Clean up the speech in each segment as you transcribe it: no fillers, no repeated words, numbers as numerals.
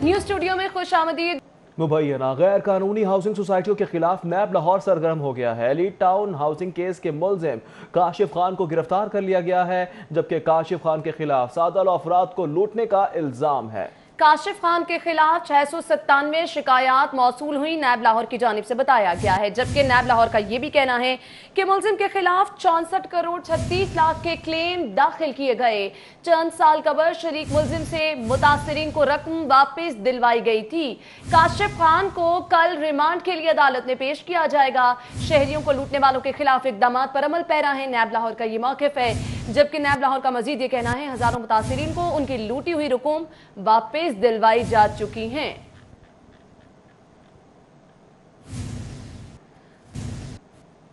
News studio में खुश आमदीद। मुबैना गैर कानूनी हाउसिंग सोसाइटियों के खिलाफ नैब लाहौर सरगर्म हो गया है। एलीट टाउन हाउसिंग केस के मुलजिम काशिफ खान को गिरफ्तार कर लिया गया है, जबकि काशिफ खान के खिलाफ सादल अफराद को लूटने का इल्जाम है। काशिफ खान के खिलाफ 697 शिकायत मौसूल हुई, नैब लाहौर की जानिब से बताया गया है। जबकि नैब लाहौर का यह भी कहना है कि मुलजिम के खिलाफ 64 करोड़ 36 लाख के क्लेम दाखिल किए गए। चंद साल कबल शरीक मुलजिम से मुतासरीन को रकम वापस दिलवाई गई थी। काशिफ खान को कल रिमांड के लिए अदालत में पेश किया जाएगा। शहरियों को लूटने वालों के खिलाफ इकदाम पर अमल पैरा है, नैब लाहौर का ये मौकिफ है। जबकि नैब लाहौर का मजीद ये कहना है हजारों मुतासरीन को उनकी लूटी हुई रकूम वापस दिलवाई जा चुकी हैं।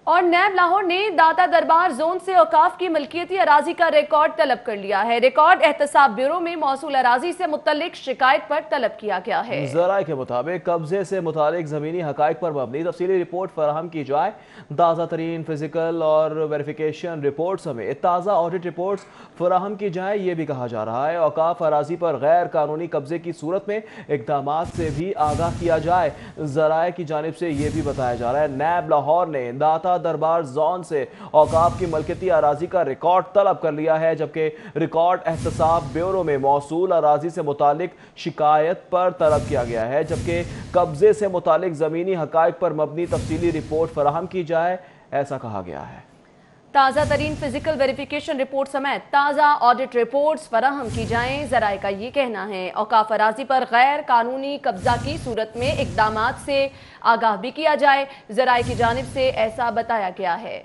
और नैब लाहौर ने दाता दरबार जोन से औकाफ की मलकियती अराजी का रिकॉर्ड तलब कर लिया है। रिकॉर्ड एहतसाब ब्यूरो में मौसूल अराजी से मुतल्लिक शिकायत पर तलब किया गया है। ज़राए के मुताबिक कब्जे से मुतालिक ज़मीनी हकाइक पर मबनी तफसीली रिपोर्ट फराहम की जाए। ताज़ा तरीन फिजिकल और वेरिफिकेशन रिपोर्ट समेत ताज़ा ऑडिट रिपोर्ट्स फराहम की जाए। ये भी कहा जा रहा है औकाफ अराजी पर गैर कानूनी कब्जे की सूरत में इकदाम से भी आगाह किया जाए। ज़राए की जानिब से यह भी बताया जा रहा है नैब लाहौर ने दाता दरबार जोन से औकाफ की मलकियती अराजी का रिकॉर्ड तलब कर लिया है, जबकि रिकॉर्ड एहतसाब ब्यूरो में मौसूल अराजी से मुतालिक शिकायत पर तलब किया गया है, जबकि कब्जे से मुतालिक ज़मीनी हकाइक पर मबनी तफसीली रिपोर्ट फराहम की जाए, ऐसा कहा गया है। ताज़ा तरीन फिजिकल वेरिफिकेशन रिपोर्ट समेत ताज़ा ऑडिट रिपोर्ट्स फराहम की जाएं। ज़राए का ये कहना है औकाफ अराजी पर गैर कानूनी कब्जा की सूरत में इकदाम से आगाह भी किया जाए। ज़राए की जानिब से ऐसा बताया गया है।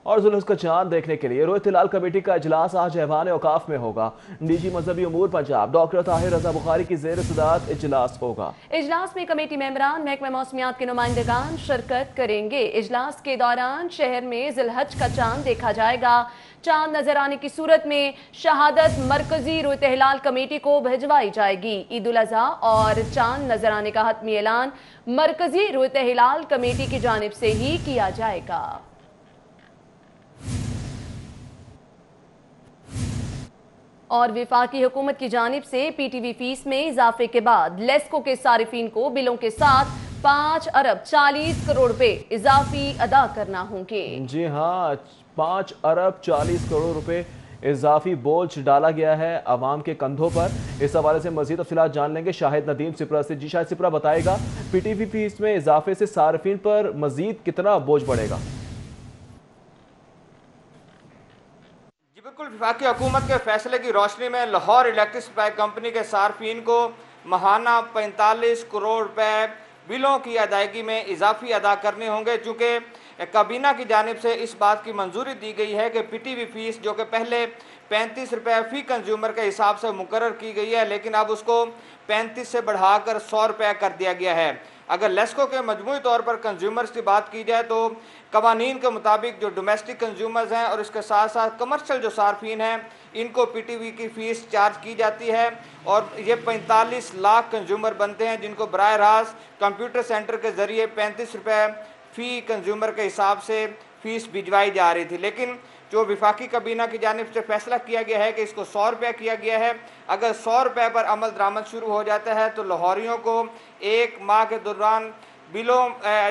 और जुलूस का चांद देखने के लिए रोहित हिलाल कमेटी का इजलास आज ऐवान औकाफ में होगा। डीजी मजहबी उमूर पंजाब डॉक्टर ताहिर रजा बुखारी की ज़ेर सदारत इजलास होगा। इजलास में कमेटी मेंबरान महकमा मौसमियात के नुमाइंदगान शिरकत करेंगे। इजलास के दौरान शहर में जिलहज का चांद देखा जाएगा। चांद नजर आने की सूरत में शहादत मरकजी रोहित हिलाल कमेटी को भिजवाई जाएगी। ईद उल अजहा और चांद नजर आने का हतमी ऐलान मरकजी रोहित हिलाल कमेटी की जानिब से ही किया जाएगा। और विफाकी हुकूमत की जानिब से पीटीवी फीस में इजाफे के बाद लेस्को के सारिफीन को बिलों के साथ 5 अरब 40 करोड़ रुपए इजाफी अदा करना होंगे। जी हाँ, 5 अरब 40 करोड़ रुपए इजाफी बोझ डाला गया है अवाम के कंधों पर। इस हवाले से मजीद तफसीलात जान लेंगे शाहिद नदीम सिपरा से। जी शाहिद सिपरा बताएगा पीटीवी फीस में इजाफे से सारिफीन पर मजीद कितना बोझ बढ़ेगा? बिल्कुल, वफाकी हुकूमत के फैसले की रोशनी में लाहौर इलेक्ट्रिक सप्लाई कंपनी के सार्फिन को माहाना 45 करोड़ रुपए बिलों की अदायगी में इजाफी अदा करने होंगे। चूँकि काबीना की जानिब से इस बात की मंजूरी दी गई है कि पीटीवी फीस जो कि पहले 35 रुपये फ़ी कंज्यूमर के हिसाब से मुकर्रर की गई है, लेकिन अब उसको 35 से बढ़ाकर 100 रुपये कर दिया गया है। अगर लेस्को के मजमूई तौर पर कंज्यूमर्स की बात की जाए तो कवानीन के मुताबिक जो डोमेस्टिक कंज्यूमर्स हैं और इसके साथ साथ कमर्शियल जो सार्फिन हैं इनको पीटीवी की फ़ीस चार्ज की जाती है। और ये 45 लाख कंज्यूमर बनते हैं जिनको बराह रास्त कंप्यूटर सेंटर के ज़रिए 35 रुपये फ़ी कंज्यूमर के हिसाब से फ़ीस भिजवाई जा रही थी। लेकिन जो विफाकी काबीना की जानिब से फैसला किया गया है कि इसको 100 रुपये किया गया है। अगर 100 रुपये पर अमल दरामद शुरू हो जाता है तो लाहौरियों को 1 माह के दौरान बिलों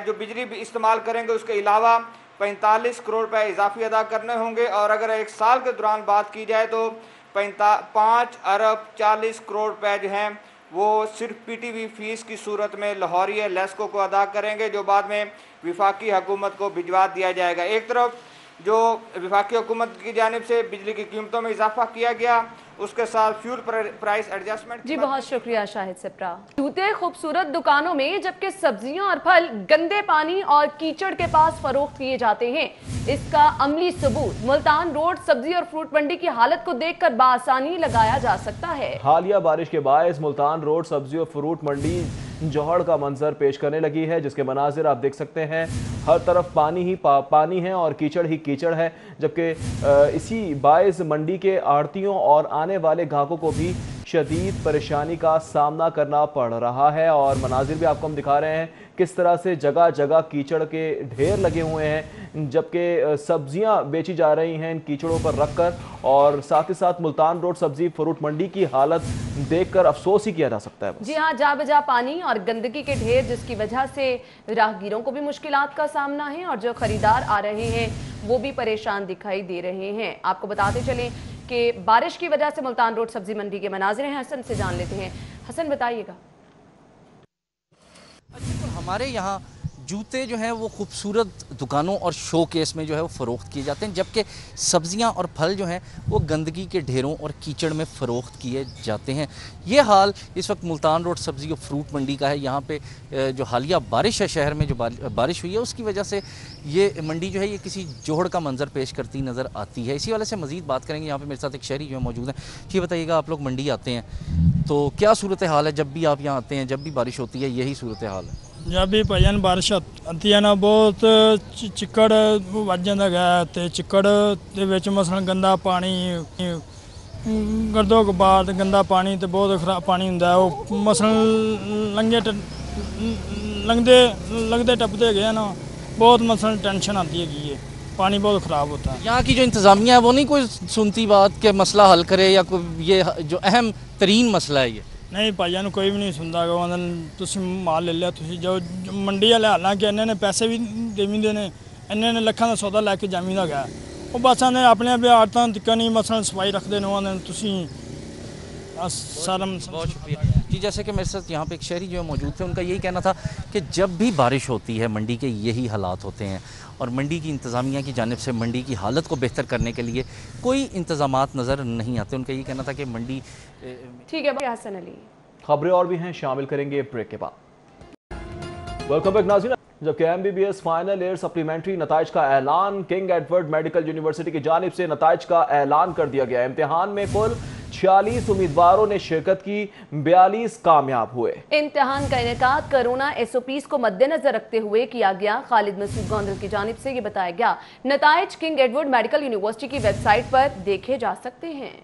जो बिजली भी इस्तेमाल करेंगे उसके अलावा 45 करोड़ रुपये इजाफी अदा करने होंगे। और अगर 1 साल के दौरान बात की जाए तो 5 अरब 40 करोड़ रुपये जो हैं वो सिर्फ पीटीवी फीस की सूरत में लाहौरी लेस्को को अदा करेंगे, जो बाद में विफाकी हुकूमत को भिजवा दिया जाएगा। एक तरफ जो विफाकी हुकूमत की जानिब से बिजली की कीमतों में इजाफा किया गया, उसके साथ फ्यूल प्राइस एडजस्टमेंट। जी बहुत शुक्रिया शाहिद सिप्रा। जूते खूबसूरत दुकानों में, जबकि सब्जियां और फल गंदे पानी और कीचड़ के पास फरोख्त किए जाते हैं। इसका अमली सबूत मुल्तान रोड सब्जी और फ्रूट मंडी की हालत को देखकर बासानी लगाया जा सकता है। हालिया बारिश के बायस मुल्तान रोड सब्जी और फ्रूट मंडी जौहड़ का मंजर पेश करने लगी है, जिसके मनाजिर आप देख सकते हैं। हर तरफ पानी ही पानी है और कीचड़ ही कीचड़ है, जबकि इसी बायस मंडी के आड़तियों और आने वाले ग्राहकों को भी शदीद परेशानी का सामना करना पड़ रहा है। और मनाजिर भी आपको हम दिखा रहे हैं किस तरह से जगह जगह कीचड़ के ढेर लगे हुए हैं, जबकि सब्जियां बेची जा रही हैं इन कीचड़ों पर रखकर। और साथ ही साथ मुल्तान रोड सब्जी फ्रूट मंडी की हालत देखकर अफसोस ही किया जा सकता है। जी हाँ, जा बजा पानी और गंदगी के ढेर, जिसकी वजह से राहगीरों को भी मुश्किलात का सामना है और जो खरीदार आ रहे हैं वो भी परेशान दिखाई दे रहे हैं। आपको बताते चलें कि बारिश की वजह से मुल्तान रोड सब्जी मंडी के मनाजिर हैं। हसन से जान लेते हैं। हसन, बताइएगा। हमारे यहाँ जूते जो हैं वो खूबसूरत दुकानों और शो केस में जो है वो फ़रोख्त किए जाते हैं, जबकि सब्जियां और फल जो हैं वो गंदगी के ढेरों और कीचड़ में फ़रोख्त किए जाते हैं। ये हाल इस वक्त मुल्तान रोड सब्ज़ी और फ्रूट मंडी का है। यहाँ पे जो हालिया बारिश है, शहर में जो बारिश हुई है, उसकी वजह से ये मंडी जो है ये किसी जोहड़ का मंजर पेश करती नज़र आती है। इसी वाले से मज़ीद बात करेंगे। यहाँ पर मेरे साथ एक शहरी जो है मौजूद है। ये बताइएगा, आप लोग मंडी आते हैं तो क्या सूरत हाल है? जब भी आप यहाँ आते हैं, जब भी बारिश होती है, यही सूरत हाल है? जब भी भजन बारिश आती है ना, बहुत चिक्कड़ ਵੱਜ ਜਾਂਦਾ ਹੈ ਤੇ चिक्कड़ ਦੇ ਵਿੱਚ ਮਸਲਨ ਗੰਦਾ ਪਾਣੀ, ਗਰਦੋ ਗਬਾਰ ਗੰਦਾ ਪਾਣੀ ਤੇ ਬਹੁਤ ਖਰਾਬ ਪਾਣੀ ਹੁੰਦਾ। ਉਹ ਮਸਲਨ ਲੰਘਦੇ ਟੱਪਦੇ ਗਏ ਨਾ, बहुत मसलन टेंशन आती है। पानी बहुत ख़राब होता है। यहाँ की जो इंतज़ामिया है वो नहीं कोई सुनती बात कि मसला हल करे, या कोई ये जो अहम तरीन मसला है ये? नहीं भाइयों कोई भी नहीं सुनता। तुम माल ले लिया, जो मंडी वाले हालांकि इन्होंने पैसे भी देवींदे ने, इन्होंने लखा का सौदा लैके जामीदा गया, वो बस आने अपने भी आदतों तक नहीं मसलन सफाई रखते ने। बहुत शुक्रिया जी। जैसे कि मेरे साथ यहाँ पे एक शहरी जो है मौजूद थे, उनका यही कहना था कि जब भी बारिश होती है मंडी के यही हालात होते हैं और मंडी की इंतज़ामिया की जानिब से मंडी की हालत को बेहतर करने के लिए कोई इंतज़ामात नज़र नहीं आते। उनका यही कहना था कि मंडी ठीक है। हसन अली, खबरें और भी हैं, शामिल करेंगे ब्रेक के बाद। वेलकम बैक नाज़रीन। जबकि MBBS फाइनल ईयर सप्लीमेंट्री नताइज का ऐलान, किंग एडवर्ड मेडिकल यूनिवर्सिटी की जानिब से नताइज का ऐलान कर दिया गया। इम्तिहान में कुल 46 उम्मीदवारों ने शिरकत की, 42 कामयाब हुए। इम्तिहान का इनेकाद कोरोना SOPs को मद्देनजर रखते हुए किया गया। खालिद मसूद गोंदल की जानिब से ये बताया गया। नताइज किंग एडवर्ड मेडिकल यूनिवर्सिटी की वेबसाइट पर देखे जा सकते हैं।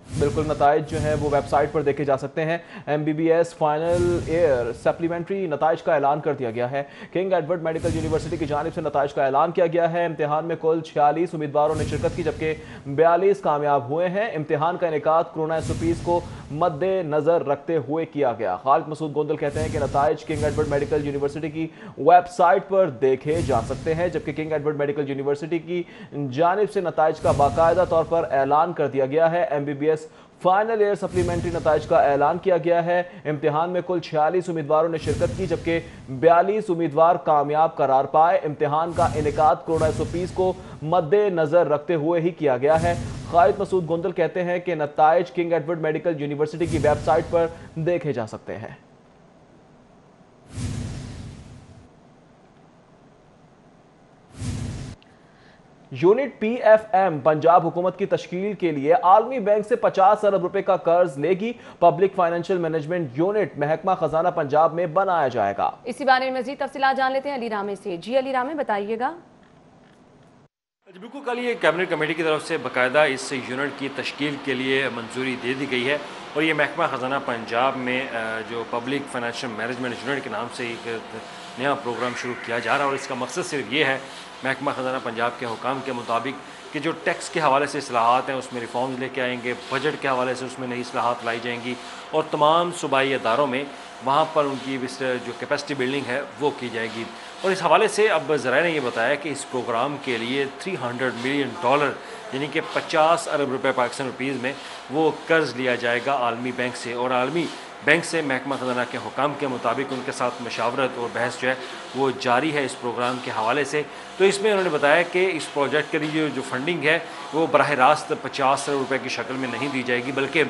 बिल्कुल, नताइज जो है वो वेबसाइट पर देखे जा सकते हैं। MBBS फाइनल ईयर सप्लीमेंट्री नताइज का ऐलान कर दिया गया है। किंग एडवर्ड मेडिकल यूनिवर्सिटी की जानिब से नताइज का ऐलान किया गया है। इम्तिहान में कुल 46 उम्मीदवारों ने शिरकत की, जबकि 42 कामयाब हुए हैं। इम्तिहान का इनेकाद कोरोना SOPs को मद्देनजर रखते हुए किया गया। खालिद मसूद गोंदल कहते हैं कि नताइज किंग एडवर्ड मेडिकल यूनिवर्सिटी की वेबसाइट पर देखे जा सकते हैं, जबकि किंग एडवर्ड मेडिकल यूनिवर्सिटी की जानिब से नताइज का बाकायदा तौर पर ऐलान कर दिया गया है। MBBS फाइनल ईयर सप्लीमेंट्री नताइज का ऐलान किया गया है। इम्तिहान में कुल 46 उम्मीदवारों ने शिरकत की, जबकि 42 उम्मीदवार कामयाब करार पाए। इम्तिहान का इनेकाद कोरोना SOPs को मद्देनजर रखते हुए ही किया गया है। खालिद मसूद गोंदल कहते हैं कि नताइज किंग एडवर्ड मेडिकल यूनिवर्सिटी की वेबसाइट पर देखे जा सकते हैं। यूनिट PFM पंजाब हुकूमत की तश्कील के लिए आलमी बैंक से 50 अरब रुपए का कर्ज लेगी। पब्लिक फाइनेंशियल मैनेजमेंट यूनिट महकमा खजाना पंजाब में बनाया जाएगा। इसी बारे में मजीद तफसीलात जान लेते हैं अली रामे से। जी अली रामे, बताइएगा। बिल्कुल, कल ये कैबिनेट कमेटी की तरफ से बाकायदा इस यूनिट की तश्कील के लिए मंजूरी दे दी गई है और ये महकमा ख़जाना पंजाब में जो पब्लिक फाइनेंशियल मैनेजमेंट यूनिट के नाम से एक नया प्रोग्राम शुरू किया जा रहा है। और इसका मकसद सिर्फ ये है, महकमा ख़जाना पंजाब के हुकाम के मुताबिक, कि जो टैक्स के हवाले से इस्लाहात हैं उसमें रिफॉर्म्स लेके आएंगे, बजट के हवाले से उसमें नई इस्लाहात लाई जाएंगी और तमाम सूबाई अदारों में वहाँ पर उनकी जो कैपेसिटी बिल्डिंग है वो की जाएगी। और इस हवाले से अब ज़राए ने ये बताया कि इस प्रोग्राम के लिए $300 मिलियन यानी कि 50 अरब रुपए पाकिस्तान रुपीज़ में वो कर्ज़ लिया जाएगा आलमी बैंक से। और आलमी बैंक से महकमा खजाना के हुकाम के मुताबिक उनके साथ मशावरत और बहस जो है वो जारी है इस प्रोग्राम के हवाले से। तो इसमें उन्होंने बताया कि इस प्रोजेक्ट के लिए जो फंडिंग है वो बराह रास्त 50 अरब रुपये की शक्ल में नहीं दी जाएगी, बल्कि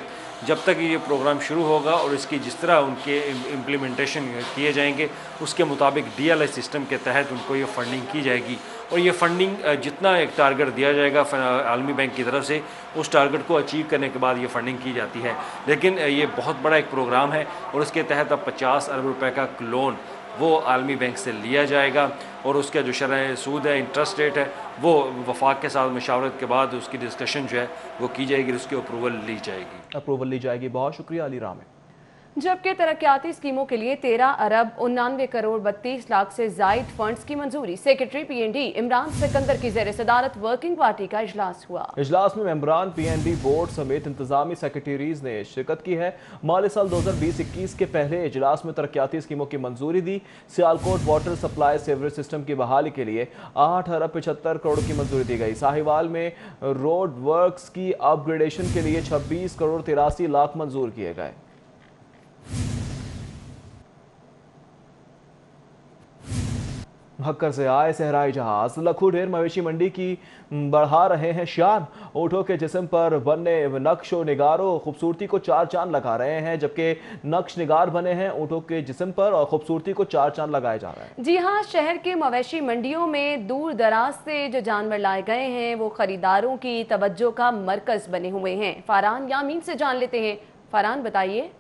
जब तक ये प्रोग्राम शुरू होगा और इसकी जिस तरह उनके इम्प्लीमेंटेशन किए जाएंगे उसके मुताबिक DLI सिस्टम के तहत उनको ये फ़ंडिंग की जाएगी। और ये फ़ंडिंग जितना एक टारगेट दिया जाएगा आलमी बैंक की तरफ से, उस टारगेट को अचीव करने के बाद ये फ़ंडिंग की जाती है। लेकिन ये बहुत बड़ा एक प्रोग्राम है और उसके तहत अब 50 अरब रुपये का लोन वो आलमी बैंक से लिया जाएगा और उसका जो शरह सूद है, इंटरेस्ट रेट है, वो वफाक के साथ मशावरत के बाद उसकी डिस्कशन जो है वो की जाएगी, उसकी अप्रूवल ली जाएगी। बहुत शुक्रिया अली राम। जबकि तरक्याती स्कीमों के लिए 13 अरब 99 करोड़ 32 लाख से जायद फंड्स की मंजूरी। सेक्रेटरी PNB इमरान सिकंदर की जेर सदारत वर्किंग पार्टी का इजलास हुआ। इजलास में मेंबरान PNB बोर्ड समेत इंतजामी सेक्रेटरीज ने शिरकत की है। माली साल 2020-21 के पहले इजलास में तरक्याती स्कीमों की मंजूरी दी। Sialkot water supply sewerage system की बहाली के लिए 8 अरब 75 करोड़ की मंजूरी दी गई। साहिवाल में रोड वर्क्स की अपग्रेडेशन के लिए 26 करोड़ 83 लाख मंजूर किए गए। हक्कर से आए सहराई जहाज लखू ढेर मवेशी मंडी की बढ़ा रहे हैं शान। ऊँटों के जिस्म पर बने नक्शो निगारों खूबसूरती को चार चांद लगा रहे हैं, जबकि नक्श निगार बने हैं ऊँटों के जिस्म पर और खूबसूरती को चार चांद लगाए जा रहे हैं। जी हाँ, शहर के मवेशी मंडियों में दूर दराज से जो जानवर लाए गए हैं वो खरीदारों की तवज्जो का मरकज बने हुए हैं। फरहान यामीन से जान लेते हैं। फरहान बताइए।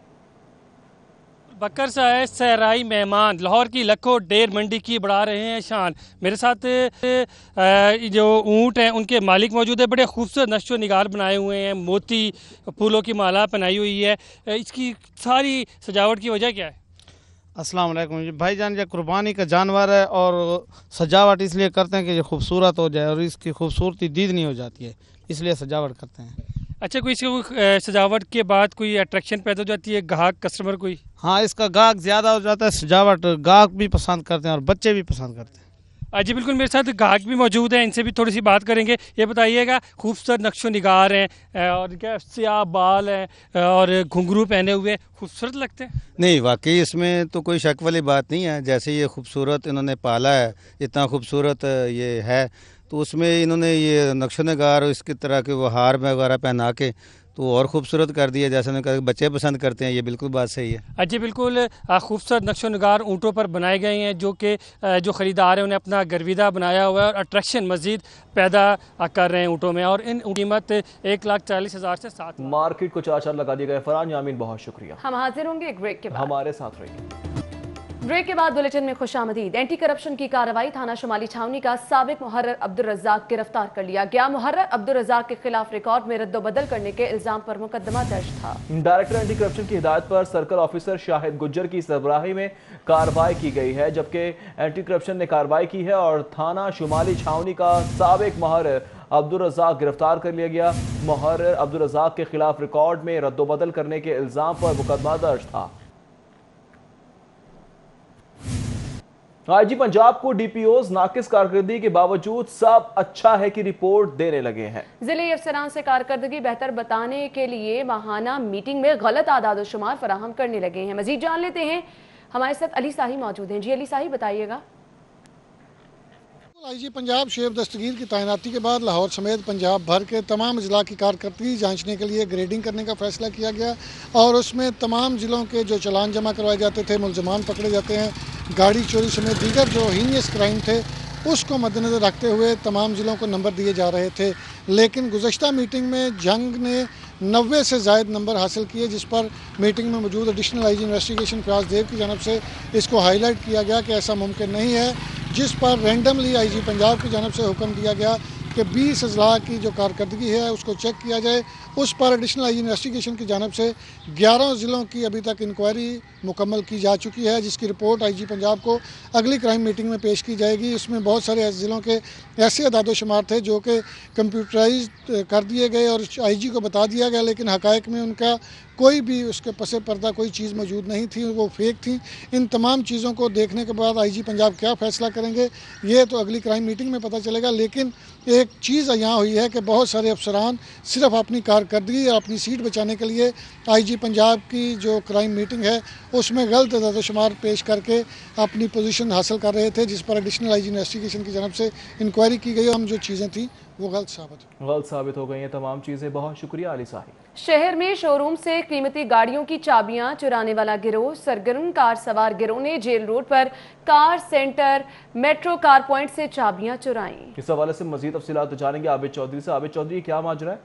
बकर साहब सहराई मेहमान लाहौर की लखो डेर मंडी की बढ़ा रहे हैं शान। मेरे साथ जो ऊँट हैं उनके मालिक मौजूद है। बड़े खूबसूरत नक्शो निगार बनाए हुए हैं, मोती फूलों की माला पहनाई हुई है। इसकी सारी सजावट की वजह क्या है? अस्सलाम वालेकुम भाईजान, ये कुर्बानी का जानवर है और सजावट इसलिए करते हैं कि ये खूबसूरत हो जाए और इसकी खूबसूरती दीद नहीं हो जाती है, इसलिए सजावट करते हैं। अच्छा, कोई इसको सजावट के बाद कोई अट्रैक्शन पैदा हो जाती है, ग्राहक कस्टमर कोई? हाँ, इसका गाहक ज़्यादा हो जाता है, सजावट गाहक भी पसंद करते हैं और बच्चे भी पसंद करते हैं। जी बिल्कुल, मेरे साथ गाहक भी मौजूद हैं, इनसे भी थोड़ी सी बात करेंगे। ये बताइएगा, खूबसूरत नक्शो निगार हैं और क्या स्याह बाल हैं और घुंघरू पहने हुए, खूबसूरत लगते हैं? नहीं, वाकई इसमें तो कोई शक वाली बात नहीं है। जैसे ये खूबसूरत इन्होंने पाला है, इतना खूबसूरत ये है, तो उसमें इन्होंने ये नक्शो निगार और इसकी तरह के वो हार वगैरह पहना के तो और खूबसूरत कर दिया। जैसे उन्होंने कहा बच्चे पसंद करते हैं, ये बिल्कुल बात सही है। जी बिल्कुल, खूबसूरत नक्शो निगार ऊँटों पर बनाए गए हैं जो कि जो ख़रीदार हैं उन्हें अपना गर्विदा बनाया हुआ है और अट्रैक्शन मज़ीद पैदा कर रहे हैं ऊँटों में। और इन कीमत 1,40,000 से 7 मार्केट को चार चार लगा दिए गए। फरहान यामीन बहुत शुक्रिया। हम हाजिर होंगे एक ब्रेक के बाद। हमारे साथ रहिए। ब्रेक के बाद बुलेटिन में खुशामदीद। एंटी करप्शन की कार्रवाई, थाना शुमाली छावनी का साबिक मुहर्रर अब्दुल रज़ाक गिरफ्तार कर लिया गया। मुहर्रर अब्दुल रज़ाक के खिलाफ रिकॉर्ड में रद्दोबदल करने के इल्जाम पर मुकदमा दर्ज था। डायरेक्टर एंटी करप्शन की हिदायत पर सर्कल ऑफिसर शाहिद गुज्जर की सरबराही में कार्रवाई की गई है, जबकि एंटी करप्शन ने कार्रवाई की है और थाना शुमाली छावनी का साबिक मुहर्रर अब्दुल रज़ाक गिरफ्तार कर लिया गया। मुहर्रर अब्दुल रज़ाक के खिलाफ रिकॉर्ड में रद्दोबदल करने के इल्जाम पर मुकदमा दर्ज था। IG पंजाब को DPOs नाकिस कारकर्दगी के बावजूद सब अच्छा है की रिपोर्ट देने लगे हैं। जिले अफसरान से कारकर्दगी बेहतर बताने के लिए माहाना मीटिंग में गलत आदाद-ओ-शुमार फराहम करने लगे हैं। मजीद जान लेते हैं, हमारे साथ अली साही मौजूद हैं। जी अली साही, बताइएगा। IG पंजाब शेब दस्तगीर की तैनाती के बाद लाहौर समेत पंजाब भर के तमाम ज़िला की कारकर्दगी जांचने के लिए ग्रेडिंग करने का फैसला किया गया और उसमें तमाम ज़िलों के जो चालान जमा करवाए जाते थे, मुलजमान पकड़े जाते हैं, गाड़ी चोरी समेत दीगर जो हीनियस क्राइम थे उसको मद्देनज़र रखते हुए तमाम ज़िलों को नंबर दिए जा रहे थे। लेकिन गुज़श्ता मीटिंग में जंग ने 90 से ज़ायद नंबर हासिल किए, जिस पर मीटिंग में मौजूद एडिशनल IG इन्वेस्टिगेशन फयाज देव की जानब से इसको हाईलाइट किया गया कि ऐसा मुमकिन नहीं है, जिस पर रैंडमली IG पंजाब की जानब से हुक्म दिया गया कि 20 अजला की जो कारकर्दगी है उसको चेक किया जाए। उस पर एडिशनल IG इन्वेस्टिगेशन की जानब से 11 ज़िलों की अभी तक इंक्वायरी मुकम्मल की जा चुकी है, जिसकी रिपोर्ट IG पंजाब को अगली क्राइम मीटिंग में पेश की जाएगी। इसमें बहुत सारे ज़िलों के ऐसे अदाद-ओ-शुमार थे जो कि कंप्यूटराइज कर दिए गए और IG को बता दिया गया, लेकिन हक़ाइक़ में उनका कोई भी उसके पसे पर्दा कोई चीज़ मौजूद नहीं थी, वो फेक थी। इन तमाम चीज़ों को देखने के बाद IG पंजाब क्या फ़ैसला करेंगे ये तो अगली क्राइम मीटिंग में पता चलेगा। लेकिन एक चीज़ यहाँ हुई है कि बहुत सारे अफसरान सिर्फ अपनी कारकर्दगी या अपनी सीट बचाने के लिए IG पंजाब की जो क्राइम मीटिंग है उसमें गलत अदाद-ओ-शुमार पेश करके अपनी पोजीशन हासिल कर रहे थे, जिस पर एडिशनल IG इन्वेस्टिगेशन की जानब से इंक्वायरी की गई। हम जो चीज़ें थी वो गलत साबित हो गई हैं तमाम चीज़ें। बहुत शुक्रिया अली साहिब। शहर में शोरूम से कीमती गाड़ियों की चाबियां चुराने वाला गिरोह, सरगर्म कार सवार गिरोह ने जेल रोड पर car centre metro car point से चाबियां चुराई। इस हवाले से मजीद तफसीलात जानेंगे आबिद चौधरी से। आबिद चौधरी, क्या माजरा है?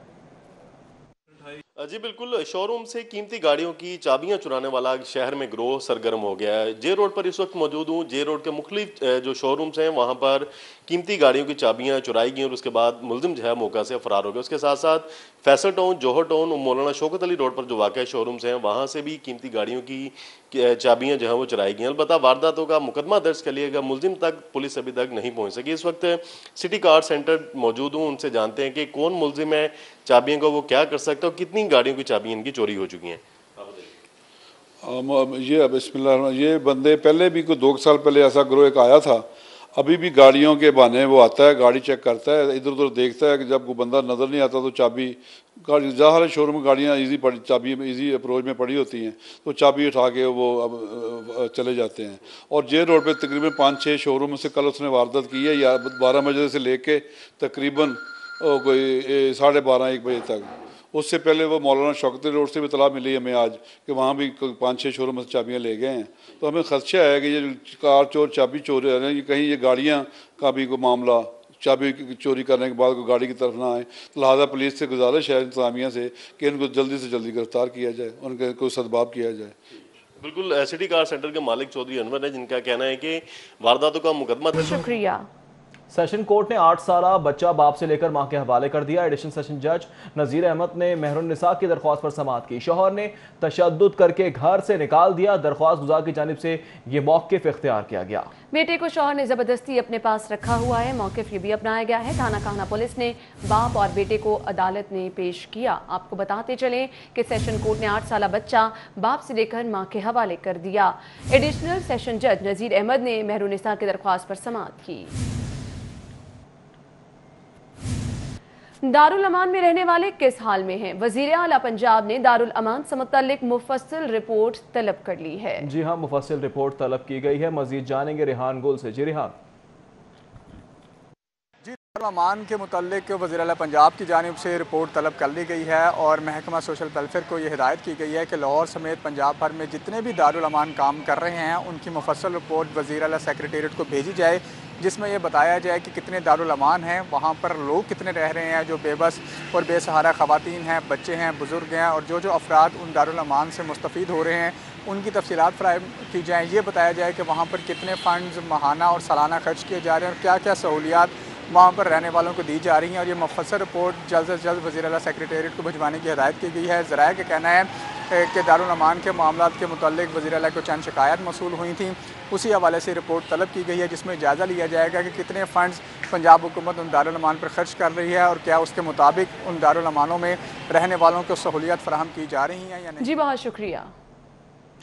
जी बिल्कुल, शोरूम से कीमती गाड़ियों की चाबियां चुराने वाला शहर में गिरोह सरगर्म हो गया है। जे रोड पर इस वक्त मौजूद हूँ। जे रोड के मुख्तलिफ जो शोरूम्स हैं वहाँ पर कीमती गाड़ियों की चाबियां चुराई गई और उसके बाद मुलजिम जो है मौका से फरार हो गया। उसके साथ साथ फैसल टाउन, जौहर टाउन और मौलाना शौकत अली रोड पर जो वाक़ शोरूम्स हैं वहाँ से भी कीमती गाड़ियों की चाबियां जो है वो चुराई गई। अलबत्ता वारदातों का मुकदमा दर्ज कर लिया गया, मुलजिम तक पुलिस अभी तक नहीं पहुँच सकी। इस वक्त सिटी कार सेंटर मौजूद हूँ, उनसे जानते हैं कि कौन मुलजिम है, चाबियों को वो क्या कर सकते हैं और कितनी गाड़ियों की चाबियां इनकी चोरी हो चुकी हैं। ये बिस्मिल्लाह, ये बंदे पहले भी कोई 2 साल पहले ऐसा गिरोह एक आया था। अभी भी गाड़ियों के बहाने वो आता है, गाड़ी चेक करता है, इधर उधर देखता है कि जब कोई बंदा नज़र नहीं आता तो चाबी गाड़ी ज़ाहिर है शोरूम में गाड़ियाँ ईजी पड़ी, चाबी ईजी अप्रोच में पड़ी होती हैं तो चाबी उठा के वो अब चले जाते हैं। और जे रोड पे तकरीबन 5-6 शोरूम से कल उसने वारदात की है, या 12 बजे से लेके तकरीबन कोई 12:30-1 बजे तक। उससे पहले वो मौलाना शौकत रोड से भी इतला मिली हमें आज कि वहाँ भी 5-6 शोरूम से चाबियाँ ले गए हैं। तो हमें खदशा है कि ये कार चोर चाबी चोर रहे हैं, कहीं ये गाड़ियाँ का भी कोई मामला चाबी चोरी करने के बाद कोई गाड़ी की तरफ ना आए। तो लिहाजा पुलिस से गुजारिश है इंतजामिया से कि इनको जल्दी से जल्दी गिरफ्तार किया जाए, उनके कोई सदबाब किया जाए। बिल्कुल, सिटी कार सेंटर के मालिक चौधरी अनवर है, जिनका कहना है कि वारदातों का मुकदमा। शुक्रिया। सेशन कोर्ट ने 8 साला बच्चा बाप से लेकर मां के हवाले कर दिया। एडिशनल सेशन जज नजीर अहमद ने मेहरुन्निसा की दरख्वास्त पर समाअत की। शौहर ने तशद्दुद करके घर से निकाल दिया। दरख्वास्त गुजार की जानिब से ये मौक़िफ़ इख्तियार किया गया। बेटे को शौहर ने जबरदस्ती अपने पास रखा हुआ है। मौक़िफ़ ये भी अपनाया गया है। थाना काहना पुलिस ने बाप और बेटे को अदालत में पेश किया। आपको बताते चलें कि सेशन कोर्ट ने 8 साला बच्चा बाप से लेकर मां के हवाले कर दिया। एडिशनल सेशन जज नजीर अहमद ने मेहरुन्निसा की दरख्वास्त पर समाअत की। दारुल अमान में रहने वाले किस हाल में हैं? वजीर आला पंजाब ने दारुल अमान से मुतल्लिक मुफस्सिल रिपोर्ट तलब कर ली है। जी हाँ, मुफस्सिल रिपोर्ट तलब की गई है। मजीद जानेंगे रेहान गुल से। जी रेहान। अमान के मुतल्लिक वज़ीर आला पंजाब की जानिब से रिपोर्ट तलब कर ली गई है और महकमा सोशल वेलफेयर को ये हिदायत की गई है कि लाहौर समेत पंजाब भर में जितने भी दारुल अमान काम कर रहे हैं उनकी मुफस्सल रिपोर्ट वज़ीर आला सेक्रेटेरिएट को भेजी जाए, जिसमें ये बताया जाए कि कितने दारुल अमान हैं, वहाँ पर लोग कितने रह रहे हैं जो बेबस और बेसहारा ख़वातीन हैं, बच्चे हैं, बुज़ुर्ग हैं, और जो अफराद उन दारुल अमान से मुस्तफ़ीद हो रहे हैं उनकी तफसीलात फ़राहम की जाएँ। ये बताया जाए कि वहाँ पर कितने फ़ंड्स माहाना और सालाना खर्च किए जा रहे हैं और क्या क्या सहूलियात वहाँ पर रहने वालों को दी जा रही हैं, और ये मुफस्सल रिपोर्ट जल्द से जल्द वज़ीर आला सेक्रेटेरिएट को भिजवाने की हिदायत की गई है। ज़राए का कहना है कि दारुल अमान के मामलात के मुताल्लिक वज़ीर आला को चंद शिकायत मौसूल हुई थी, उसी हवाले से रिपोर्ट तलब की गई है जिसमें जायज़ा लिया जाएगा कि कितने फ़ंड्स पंजाब हुकूमत उन दारुल अमान पर खर्च कर रही है और क्या उसके मुताबिक उन दारुल अमानों में रहने वालों को सहूलियत फराहम की जा रही हैं या नहीं। जी बहुत शुक्रिया।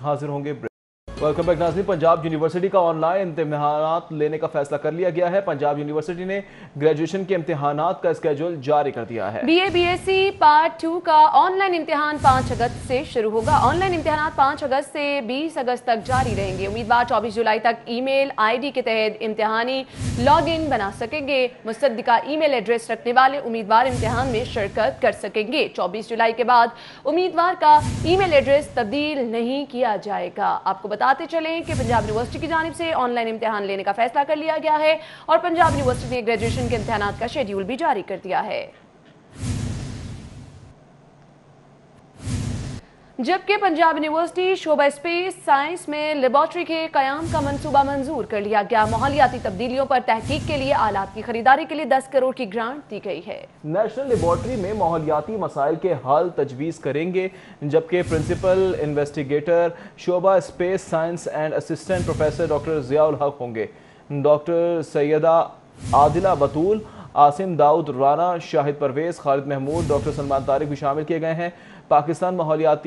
हाजिर होंगे। वेलकम बैक नाज़रीन। पंजाब यूनिवर्सिटी का ऑनलाइन इम्तिहानात लेने का फैसला कर लिया गया है। पंजाब यूनिवर्सिटी ने ग्रेजुएशन के इम्तिहानात का स्केड्यूल जारी कर दिया है। BA BSc पार्ट 2 का ऑनलाइन इम्तिहान 5 अगस्त से शुरू होगा। ऑनलाइन इम्तिहानात 5 अगस्त से 20 अगस्त तक जारी रहेंगे। उम्मीदवार 24 जुलाई तक ईमेल ID के तहत इम्तिहानी लॉगिन बना सकेंगे। मुसद्दिका ईमेल एड्रेस रखने वाले उम्मीदवार इम्तिहान में शिरकत कर सकेंगे। 24 जुलाई के बाद उम्मीदवार का ईमेल एड्रेस तब्दील नहीं किया जाएगा। आपको बताते चलें कि पंजाब यूनिवर्सिटी की जानिब से ऑनलाइन इम्तिहान लेने का फैसला कर लिया गया है और पंजाब यूनिवर्सिटी ने ग्रेजुएशन के इम्तिहानात का शेड्यूल भी जारी कर दिया है। जबकि पंजाब यूनिवर्सिटी शोबा स्पेस साइंस में लेबॉर्ट्री के कयाम का मंसूबा मंजूर कर लिया गया। माहौलियाती तब्दीलियों पर तहकीक के लिए आलात की खरीदारी के लिए 10 करोड़ की ग्रांट दी गई है। नेशनल लेबॉर्ट्री में माहौलियाती मसाइल के हल तजवीज़ करेंगे, जबकि प्रिंसिपल इन्वेस्टिगेटर शोबा space science and assistant professor doctor Ziaul Haq होंगे। डॉक्टर सैयदा आदिला बतूल, आसिम दाऊद राना, शाहिद परवेज़, खालिद महमूद, डॉक्टर सलमान तारिक भी शामिल किए गए हैं। पाकिस्तान माहौलियात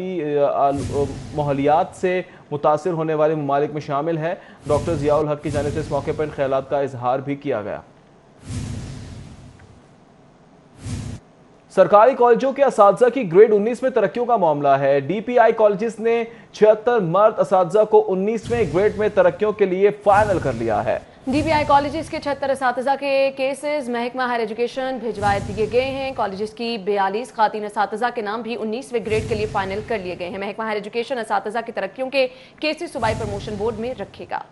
से मुतासिर होने वाले ममालिक में शामिल है। डॉक्टर ज़ियाउल हक की जानिब से इस मौके पर इन ख्यालात का इजहार भी किया गया। सरकारी कॉलेजों के असातिज़ा की ग्रेड 19 में तरक्कियों का मामला है। DPI कॉलेजेस ने 76 मर्द असातिज़ा को 19वें ग्रेड में तरक्कियों के लिए फाइनल कर लिया है। DPI कॉलेजेस के 76 असातिज़ा के केसेस महकमा हायर एजुकेशन भिजवाए दिए गए हैं। कॉलेजेस की 42 खातीन असातिज़ा के नाम भी 19वें ग्रेड के लिए फाइनल कर लिए गए हैं। महकमा हायर एजुकेशन असातिज़ा की तरक्कियों के केसेस सूबाई प्रमोशन बोर्ड में रखेगा।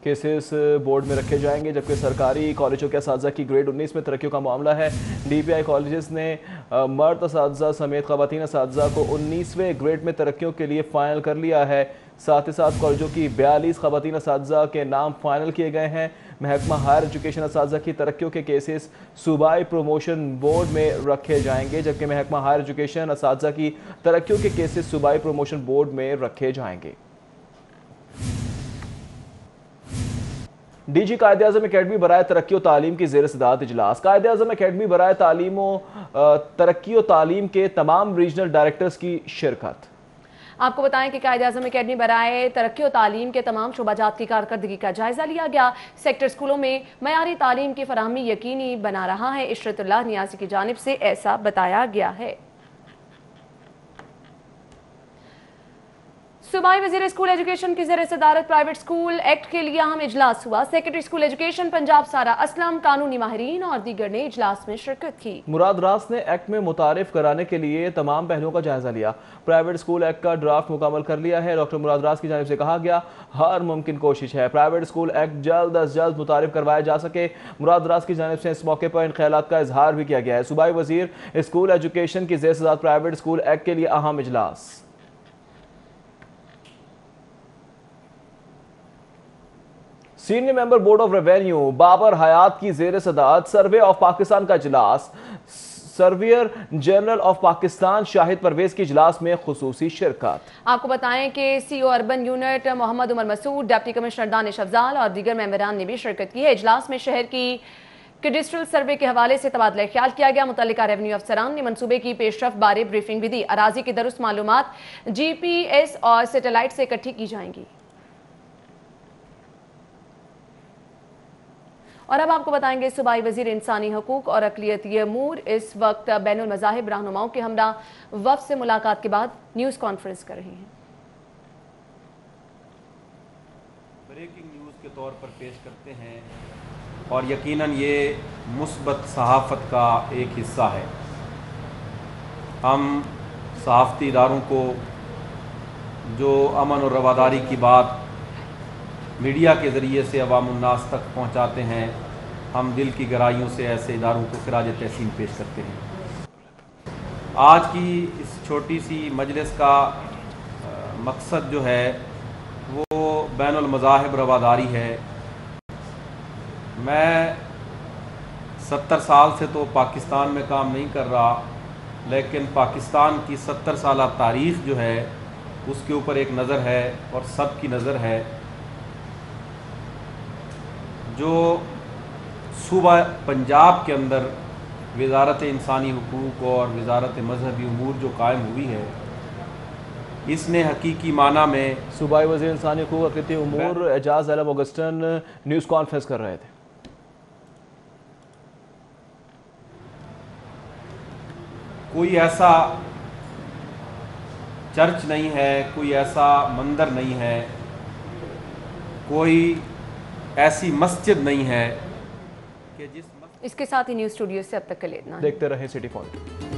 केसेस बोर्ड में रखे जाएंगे, जबकि सरकारी कॉलेजों के असातिज़ा की ग्रेड 19 में तरक्कियों का मामला है। DPI कॉलेजेस ने मर्द असातिज़ा समेत ख़वातीन असातिज़ा को 19वें ग्रेड में तरक्कियों के लिए फ़ाइनल कर लिया है। साथ ही साथ कॉलेजों की 42 ख़वातीन असातिज़ा के नाम फाइनल किए गए हैं। महकमा हायर एजुकेशन असातिज़ा की तरक्कियों के केसेस सूबाई प्रमोशन बोर्ड में रखे जाएंगे, जबकि महकमा हायर एजुकेशन असातिज़ा की तरक्कियों के केसेस सूबाई प्रमोशन बोर्ड में रखे जाएंगे। DG कायद-ए-आज़म अकेडमी बराए तरक्की और तालीम की ज़ेर सदारत इजलास। कायद-ए-आज़म अकेडमी बराए तालीम तरक्की और तालीम के तमाम रीजनल डायरेक्टर्स की शिरकत। आपको बताएं कि कायद-ए-आज़म अकेडमी बराए तरक्की और तालीम के तमाम शोबाजात की कारकर्दगी का जायजा लिया गया। सेक्टर स्कूलों में मयारी तालीम की फराहमी यकीनी बना रहा है। इशरतुल्लाह नियाज़ी की जानिब से ऐसा बताया गया है। सूबाई वज़ीर स्कूल एजुकेशन की ज़ेर सदारत प्राइवेट स्कूल एक्ट के लिए अहम इजलास हुआ। सेक्रेटरी स्कूल एजुकेशन पंजाब सारा असलम, कानूनी माहिरीन और दीगर ने इजलास में शिरकत की। मुराद रास ने एक्ट में मुतारिफ कराने के लिए तमाम पहलुओं का जायजा लिया। प्राइवेट स्कूल एक्ट का ड्राफ्ट मुकम्मल कर लिया है। डॉक्टर मुराद रास की जानिब से कहा गया, हर मुमकिन कोशिश है प्राइवेट स्कूल एक्ट जल्द अज जल्द मुतारिफ करवाया जा सके। मुराद रास की जानिब से इस मौके पर इन ख्यालात का इजहार भी किया गया है। सूबाई वज़ीर स्कूल एजुकेशन की ज़ेर सदारत प्राइवेट स्कूल एक्ट के लिए अहम इजलास। Senior member board of revenue Babar Hayat की ज़ेर सदारत सर्वे ऑफ पाकिस्तान का इजलास। Surveyor general of Pakistan Shahid Parvez की इजलास में खुसूसी शिरकत। आपको बताएं कि CO urban unit Mohammad Umar Masood, deputy commissioner Danish Afzal और दीगर मेंबरान ने भी शिरकत की है। इजलास में शहर की कैडिस्ट्रल सर्वे के हवाले से तबादला ख्याल किया गया। मुतल्लिका रेवेन्यू अफसरान ने मनसूबे की पेशरफ बारे ब्रीफिंग भी दी। अराजी की दुरुस्त मालूमात GPS और सैटेलाइट से इकट्ठी की जाएंगी। और अब आपको बताएंगे सूबाई वजीर इंसानी हकूक और अक़लियती अमूर इस वक्त बैनुल मज़ाहिब रहनुमाओं के हमरा वफ़द से मुलाकात के बाद न्यूज़ कॉन्फ्रेंस कर रही हैं। ब्रेकिंग न्यूज़ के तौर पर पेश करते हैं और यकीनन ये मुस्बत सहाफ़त का एक हिस्सा है। हम सहाफ़ती इदारों को जो अमन और रवादारी की बात मीडिया के ज़रिए से अवामुन्नास तक पहुँचाते हैं, हम दिल की गहराइयों से ऐसे इदारों को खिराज तहसीन पेश करते हैं। आज की इस छोटी सी मजलिस का मकसद जो है वो बैनुल मज़ाहिब रवादारी है। मैं 70 साल से तो पाकिस्तान में काम नहीं कर रहा, लेकिन पाकिस्तान की 70 साला तारीख़ जो है उसके ऊपर एक नज़र है और सब की नज़र है। जो सूबा पंजाब के अंदर वज़ारत इंसानी हुकूक और वज़ारत मजहबी उमूर जो कायम हुई है, इसने हकीकी माना में सूबाई वज़ीर इंसानी हुकूक अक़लियती उमूर एजाज़ आलम ऑगस्टन न्यूज़ कॉन्फ्रेंस कर रहे थे। कोई ऐसा चर्च नहीं है, कोई ऐसा मंदिर नहीं है, कोई ऐसी मस्जिद नहीं है कि जिस इसके साथ ही न्यूज़ स्टूडियो से अब तक के लिए इतना। देखते रहे सिटी पॉइंट।